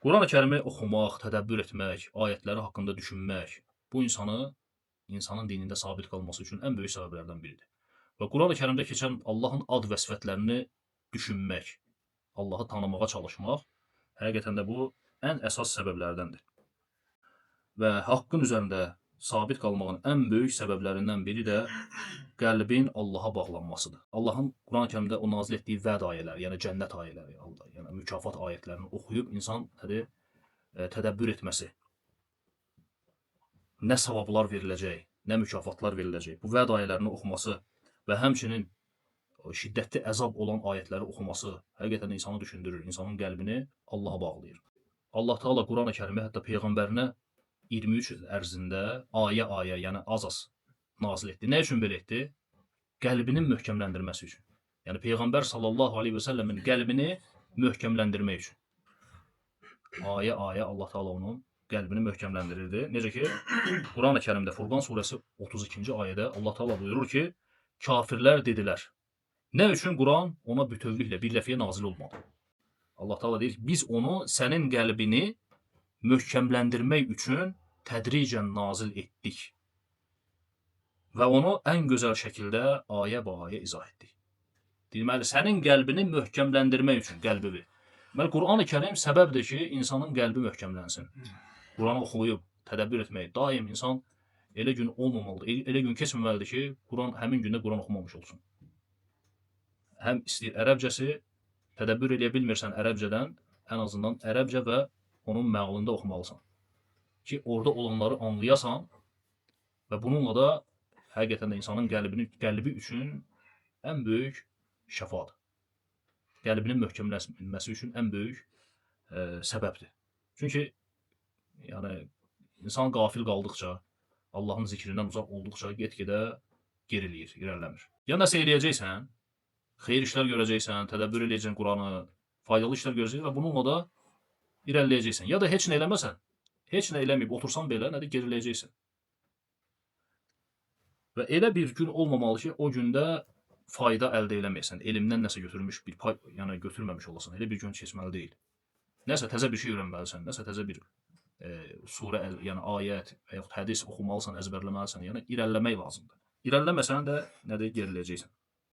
Quran-ı Kərimi oxumaq, tədəbbür etmək, ayətləri haqqında düşünmək, bu insanın dinində sabit qalması üçün ən böyük səbəblərdən biridir. Və Quran-ı Kərimdə keçən Allahın ad və sifətlərini düşünmək, Allahı tanımağa çalışmaq, həqiqətən də bu ən əsas səbəblərdəndir. Və haqqın üzərində sabit qalmağın ən böyük səbəblərindən biri də qəlbin Allaha bağlanmasıdır. Allahın Quran-ı Kərimdə o nazil etdiyi vəd ayələri, yəni cənnət ayələri, yəni mükafat ayətlərini oxuyub insan tədəbbür etməsi, nə savablar veriləcək, nə mükafatlar veriləcək, bu vəd ayələrini oxuması və həmçinin şiddətli əzab olan ayətləri oxuması həqiqətən insanı düşündürür, insanın qəlbini Allaha bağlayır. Allah Teala Quran-ı Kərimi hətta Peyğəmbərinə 23 il ərzində ayə-ayə, yəni az-az nazil etdi. Nə üçün belə etdi? Qəlbinin möhkəmləndirməsi üçün. Yəni Peyğəmbər sallallahu aleyhi və səlləmin qəlbini möhkəmləndirmək üçün. Ayə-ayə Allah Teala onun qəlbini möhkəmləndirirdi. Necə ki, Quran-ı Kərimdə Furqan surəsi 32-ci ayədə Allah Teala buyurur ki, kafirlər dedilər, nə üçün Quran ona bütövlüklə, bir dəfəyə nazil olmadı? Allah Teala deyir ki, biz onu sənin qəlbini möhkəmləndirmək üçün tədricən nazil etdik. Və onu ən gözəl şəkildə ayə-ayə izah etdik. Deməli, sənin qəlbini möhkəmləndirmək üçün qəlbi. Deməli, Quran-ı Kərim səbəbdir ki, insanın qəlbi möhkəmlənsin. Quranı oxuyub, tədəbbür etmək, daim insan elə gün olmamalıdır, elə gün keçməməlidir ki, həmin gündə Quran oxumamış olsun. Həm istəyir ərəbcəsi, tədəbbür edə bilmirsən ərəbcədən, ən azından ərəbcə və onun məqalında oxumalısan. Ki, orada olanları anlayasan və bununla da həqiqətən də insanın qəlbi üçün ən böyük şəfadır. Qəlbinin möhkəmlənməsi üçün ən böyük səbəbdir. Çünki yəni, insan qafil qaldıqca, Allahın zikrindən uzaq olduqca get-gedə geriləyir, irəliləmir. Ya nəsə eləyəcəksən, xeyir işlər görəcəksən, tədəbbür eləyəcəksən Quranı, faydalı işlər görəcəksən və bununla da irəliləyəcəksən. Ya da heç nə eləməsən, heç nə eləməyib otursan belə, nədir, geriləyəcəksən. Və elə bir gün olmamalı ki, o gündə fayda əldə eləməyəsən, elmdən nəsə götürmüş, yəni götürməmiş olasan, elə bir gün keçməli deyil. Nəsə təzə bir şey öyrənməlisən, nəsə təzə bir surə, yəni ayət və yaxud hədis oxumalısan, əzbərləməlisən, yəni irəliləmək lazımdır. İrəliləməsən də nədir, geriləyəcəksən.